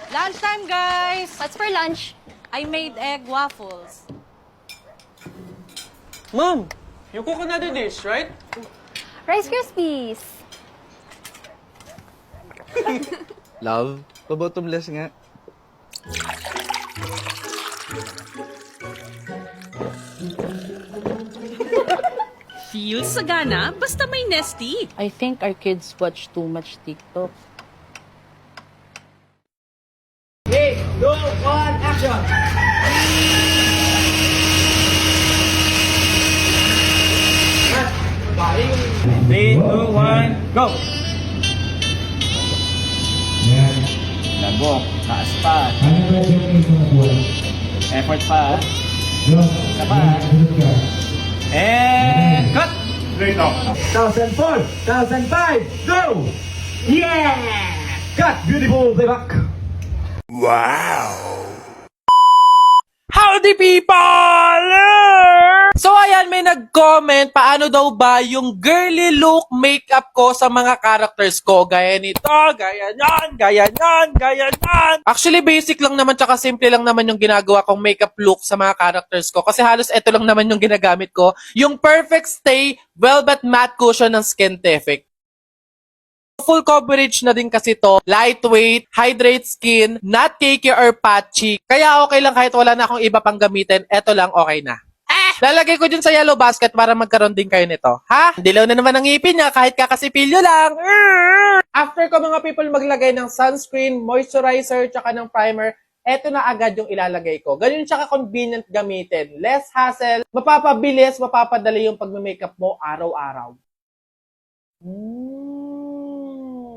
Lunchtime, guys! What's for lunch? I made egg waffles. Mom, you cook another dish, right? Rice Krispies. Love, pabotomless nga. Feels sagana, basta may Nesty. I think our kids watch too much TikTok. 3, 2, 1, action! Three, two, one, go! Labok, taas pa. Effort pa. Isa pa. And cut! 1004, 1005, go! Yeah! Cut! Beautiful playback! Howdy people! So ayan, may nag-comment paano daw ba yung girly look makeup ko sa mga characters ko. Gaya nito, gaya nyan, gaya nyan, gaya nyan. Actually, basic lang naman tsaka simple lang naman yung ginagawa kong makeup look sa mga characters ko. Kasi halos ito lang naman yung ginagamit ko. Yung Perfect Stay Velvet Matte Cushion ng Skintific. Full coverage na din kasi to. Lightweight, hydrate skin, not cakey or patchy. Kaya okay lang kahit wala na akong iba pang gamitin. Ito lang okay na. Lalagay ko dyan sa yellow basket para magkaroon din kayo nito. Ha? Dilaw na naman ang ngipin niya kahit kakasipilyo lang. After ko mga people maglagay ng sunscreen, moisturizer, tsaka ng primer, eto na agad yung ilalagay ko. Ganun siya ka-convenient gamitin. Less hassle, mapapabilis, mapapadali yung pag-makeup mo araw-araw.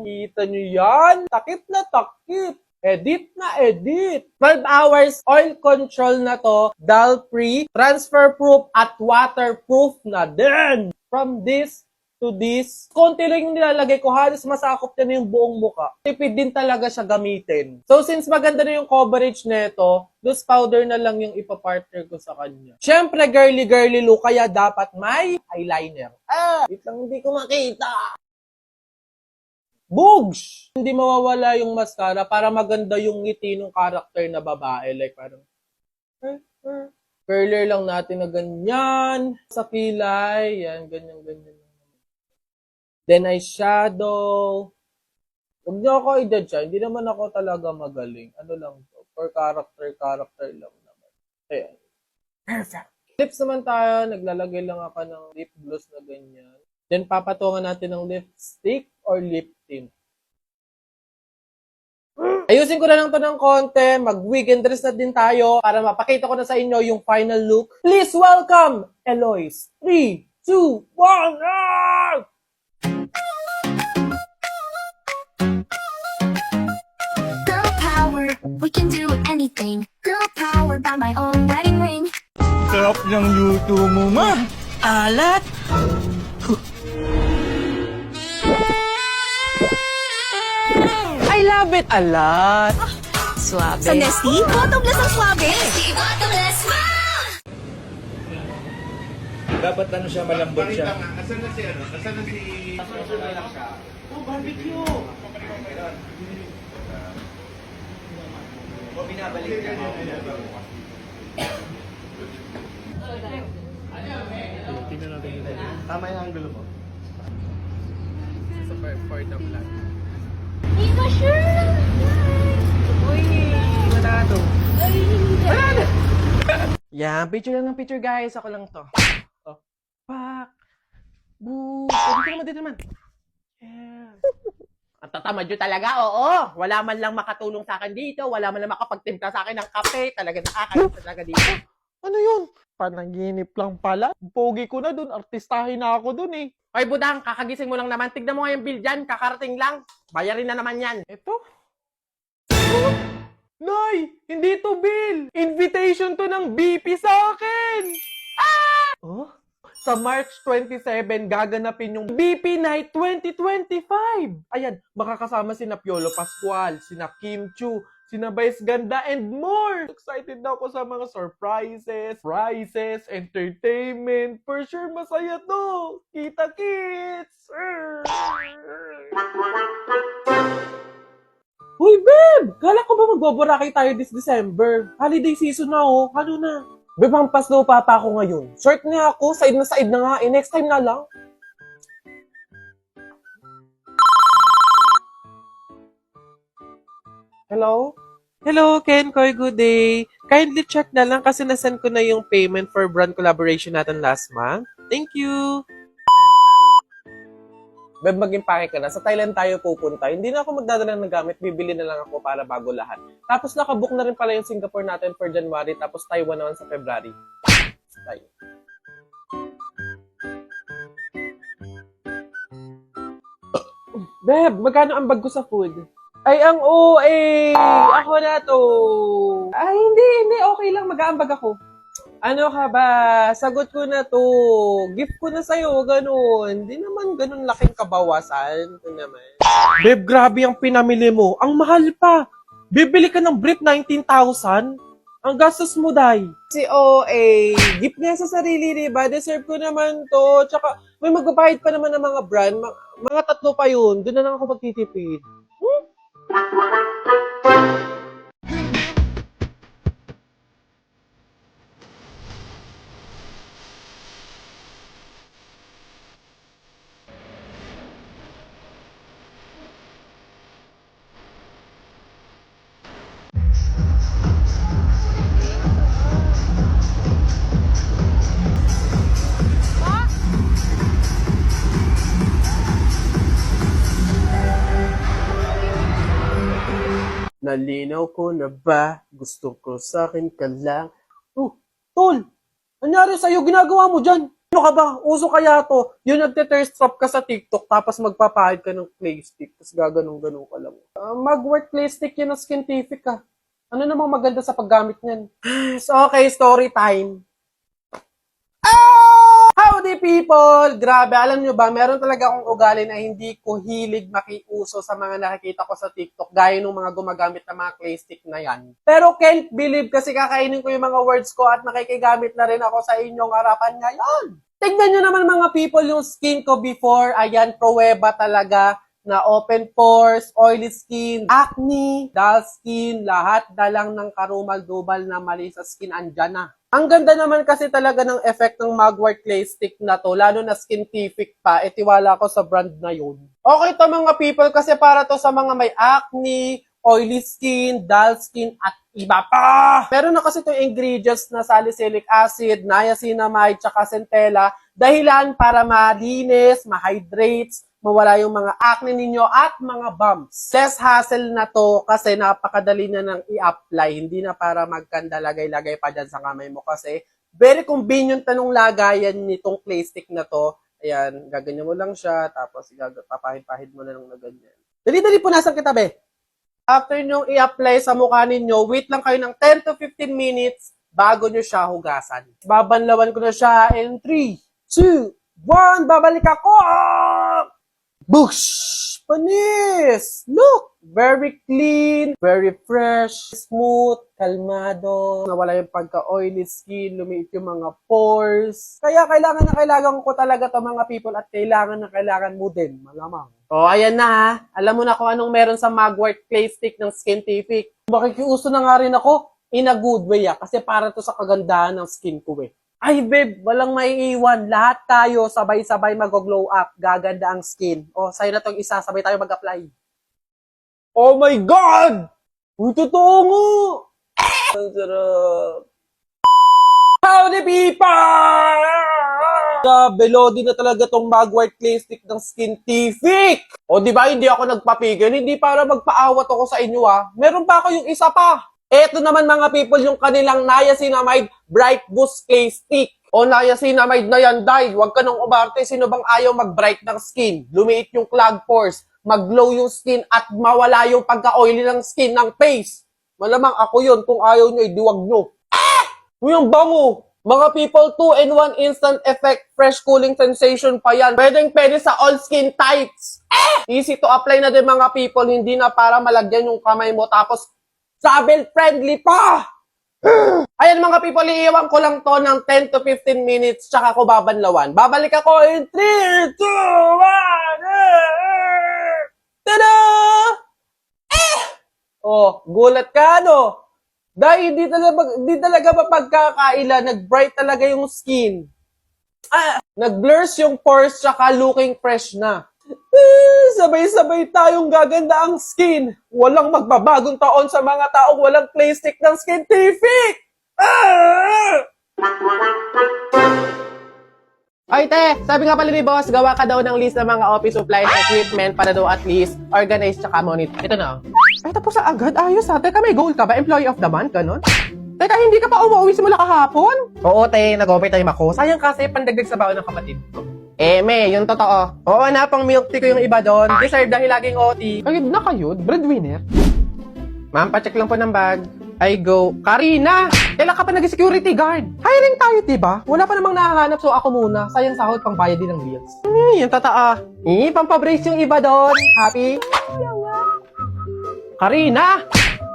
Kita nyo yan? Takip na takip. Edit na edit. 12 hours oil control na to. Dull-free, transfer-proof, at waterproof na din. From this to this, konti lang yung nilalagay ko. Halos masakop na yung buong muka. Tipid din talaga siya gamitin. So since maganda na yung coverage nito, loose powder na lang yung ipapartner ko sa kanya. Siyempre, girly-girly look, kaya dapat may eyeliner. Wait lang, hindi ko makita. Bugs! Hindi mawawala yung mascara para maganda yung ngiti ng character na babae. Like parang, curler lang natin na ganyan. Sa kilay, yan, ganyan. Then eyeshadow. Huwag niyo ako i-judge siya. Hindi naman ako talaga magaling. Ano lang to? For character lang naman. Ayan. Perfect. Lips naman tayo. Naglalagay lang ako ng lip gloss na ganyan. Then, papatungan natin ng lipstick or lip tint. Ayusin ko na lang to ng konti. Mag-wig and dress na din tayo para mapakita ko na sa inyo yung final look. Please welcome, Eloise. 3, 2, 1, Girl power, we can do anything. Girl power, by my own wedding ring. Sarap ng luto mo, ma! Alat! I love it a lot. Suabe. Sa Nesty, bottomless ang swabe. Dapat ano siya, malambot siya. Tama yung angulo mo. For the vlog. Ika, sure. Uy, manado. Yan, picture lang ng picture guys. Ako lang to. Oh. Pak. Boo. Pwede ka naman dito naman. Yes. Ang tatamad nyo talaga, oo. Wala man lang makatulong sa akin dito. Wala man lang makapagtimpla sa akin ng kape. Talaga nakakayos talaga dito. Ano yun? Panaginip lang pala. Pogi ko na dun. Artistahin na ako dun eh. Ay, budang, kakagising mo lang naman. Tignan mo nga yung bill dyan. Kakarating lang. Bayarin na naman yan. Ito? Oh, Nay! Hindi to bill! Invitation to ng BP sa akin! Oh? Sa March 27, gaganapin yung BP Night 2025! Ayan, makakasama sina Piolo Pascual, sina Kim Chu, sina Vice Ganda, and more! Excited na ako sa mga surprises, prizes, entertainment. For sure, masaya to! Kita kits! Uy, babe! Kala ko ba magboboracay tayo this December? Holiday season na, oh. Ano na? Babe, hampas lupa pa ako ngayon. Short na ako, side na nga. Eh, next time na lang. Hello? Hello, Ken Koy, good day. Kindly check na lang kasi nasend ko na yung payment for brand collaboration natin last month. Thank you. Beb, mag-impake ka na. Sa Thailand tayo pupunta. Hindi na ako magdadala ng gamit. Bibili na lang ako para bago lahat. Tapos nakabook na rin pala yung Singapore natin for January. Tapos Taiwan naman sa February. Bye. Beb, magkano ang bag ko sa food? Ay, ang OA! Ako na to! Ay, hindi. Okay lang. Mag-aambag ako. Ano ka ba? Sagot ko na to. Gift ko na sa'yo. Ganun. Hindi naman ganun laking kabawasan. Ito naman. Babe, grabe ang pinamili mo. Ang mahal pa. Bibili ka ng brief 19,000? Ang gastos mo, day. Si OA. Gift niya sa sarili, diba? Deserve ko naman to. Tsaka, may magbabayad pa naman ng mga brand. Mga 3 pa yun. Doon na lang ako magtitipid. Nalinaw ko na ba? Gusto ko sa akin ka lang. Oh, tol! Anyari sa'yo? Ginagawa mo dyan? Ano ka ba? Uso kaya to? Yung nagte-thirst trap ka sa TikTok tapos magpapahid ka ng clay stick tapos gaganong-ganong ka lang. Mag-work clay stick yun ng scientific ka. Ano namang maganda sa paggamit niyan? So, okay, story time. Howdy people! Grabe, alam nyo ba, meron talaga akong ugali na hindi ko hilig makiuso sa mga nakikita ko sa TikTok gaya ng mga gumagamit ng mga clay stick na yan. Pero can't believe kasi kakainin ko yung mga words ko at nakikigamit na rin ako sa inyong harapan ngayon. Tignan nyo naman mga people yung skin ko before. Ayan, pruweba talaga na open pores, oily skin, acne, dull skin, lahat na lang ng karumal-dubal na mali sa skin andyan na. Ang ganda naman kasi talaga ng effect ng Mugwort Clay Stick na to, lalo na scientific pa, tiwala ko sa brand na yun. Okay to mga people kasi para to sa mga may acne, oily skin, dull skin, at iba pa! Meron na kasi itong ingredients na salicylic acid, niacinamide, tsaka centella, dahilan para malinis, ma-hydrates, mawala yung mga acne ninyo at mga bumps. Less hassle na to kasi napakadali na nang i-apply. Hindi na para magkanda lagay-lagay pa dyan sa kamay mo kasi very convenient na nung lagayan nitong clay stick na to. Ayan, gaganyan mo lang siya tapos papahid-pahid mo na lang na ganyan. Dali-dali po nasan kita, be. After nyo i-apply sa mukha ninyo, wait lang kayo ng 10 to 15 minutes bago nyo siya hugasan. Babanlawan ko na siya in 3, 2, 1, babalik ako! Boosh! Panis! Look! Very clean, very fresh, smooth, kalmado, nawala yung pagka-oily skin, lumiit yung mga pores. Kaya kailangan ko talaga to mga people at kailangan mo din, malamang. O, ayan na ha. Alam mo na kung anong meron sa Mugwort Clay Stick ng Skintific. Makikiuso na nga rin ako in a good way kasi para to sa kagandahan ng skin ko eh. Ay, babe, walang maiiwan. Lahat tayo sabay-sabay mag-glow up. Gaganda ang skin. O, sa'yo na tong isa. Sabay tayo mag-apply. Oh my God! Uy, totoo nga! Ang sarap. Howdy, people! Grabe, lodi na talaga tong Mugwort Clay Stick ng Skintific. O, di ba, hindi ako nagpapigil. Hindi para magpaawat ako sa inyo, ha. Meron pa ako yung isa pa. Eto naman mga people, yung kanilang niacinamide Bright Boost Clay Stick. O niacinamide na yan, day. Huwag ka nang umarte. Sino bang ayaw mag-bright ng skin? Lumiit yung clog pores, mag-glow yung skin, at mawala yung pagka-oily ng skin ng face. Malamang ako yun. Kung ayaw nyo, idiwag nyo. Yung bango. Mga people, 2-in-1 instant effect, fresh cooling sensation pa yan. Pwede sa all skin types. Easy to apply na din mga people. Hindi na para malagyan yung kamay mo. Tapos, travel-friendly pa! Ayan mga people, iiwan ko lang to ng 10 to 15 minutes tsaka ko babanlawan. Babalik ako in 3, 2, 1, tada! Oh, gulat ka, no? Dahil di talaga mapagkakaila, nag-bright talaga yung skin. Nag-blurs yung pores, tsaka looking fresh na. Sabay-sabay tayong gaganda ang skin. Walang magbabagong taon sa mga taong walang plastic ng Skintific! Ay, te, sabi nga pala ni boss, gawa ka daw ng list ng mga office supplies and equipment para daw at least organize tsaka monitor. Ito na. Ay, tapos sa agad. Ayos ha. Teka, may goal ka ba? Employee of the month, ganon? Teka, hindi ka pa umuwi simula kahapon? Oo, te. Nag-overtime ako. Sayang kasi pandagdag sa baon ng kapatid ko. Me, yung totoo. Oo na, pang milk tea ko yung iba doon. Deserve dahil laging OT. Kayod na kayo, breadwinner. Ma'am, pacheck lang po ng bag. I go. Karina! Kailan ka pa nag-security guard? Hiring tayo, diba? Wala pa namang nahahanap, so ako muna. Sayang sahod pang bayad din ng bills. Yung totoo. Pampabrace yung iba doon. Happy? Karina!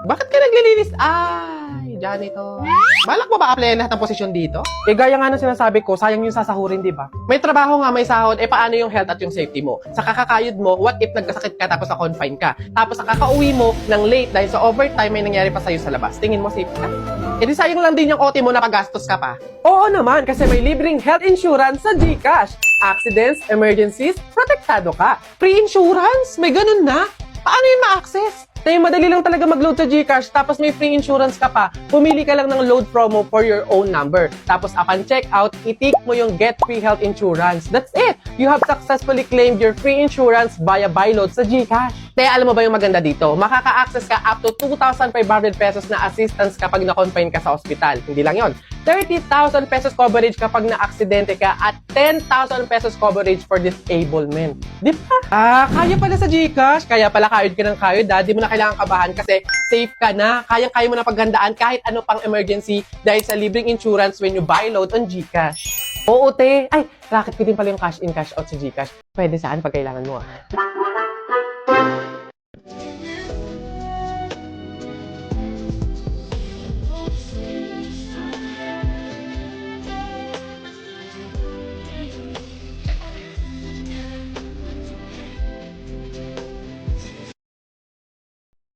Bakit ka naglilinis? Ay, janitor. Balak mo ba applyan lahat ng posisyon dito? Gaya nga ng sinasabi ko, sayang yung sasahurin, di ba? May trabaho nga, may sahod, paano yung health at yung safety mo? Sa kakakayod mo, what if nagkasakit ka tapos na-confine ka? Tapos sa kakauwi mo ng late dahil sa overtime may nangyari pa sa'yo sa labas. Tingin mo safe ka? Di sayang lang din yung OT mo na pagastos ka pa. Oo naman, kasi may libreng health insurance sa GCash. Accidents, emergencies, protektado ka. Free insurance? May ganun na? Paano yun ma-access? Tayo, madali lang talaga mag-load sa GCash, tapos may free insurance ka pa. Pumili ka lang ng load promo for your own number. Tapos upon checkout, itik mo yung Get Free Health Insurance. That's it! You have successfully claimed your free insurance via buy load sa GCash. Tayo, alam mo ba yung maganda dito? Makaka-access ka up to 2,500 pesos na assistance kapag na-confine ka sa ospital. Hindi lang yon. 30,000 pesos coverage kapag na-aksidente ka at 10,000 pesos coverage for disablement. Di ba? Kaya pala sa GCash. Kaya pala kayod ka ng kayod. Di mo na kailangan kabahan kasi safe ka na. Kaya mo na paghandaan kahit ano pang emergency dahil sa libreng insurance when you buy load on GCash. Oo, te. Ay, racket ko din pala yung cash in, cash out sa GCash. Pwede saan pag kailangan mo,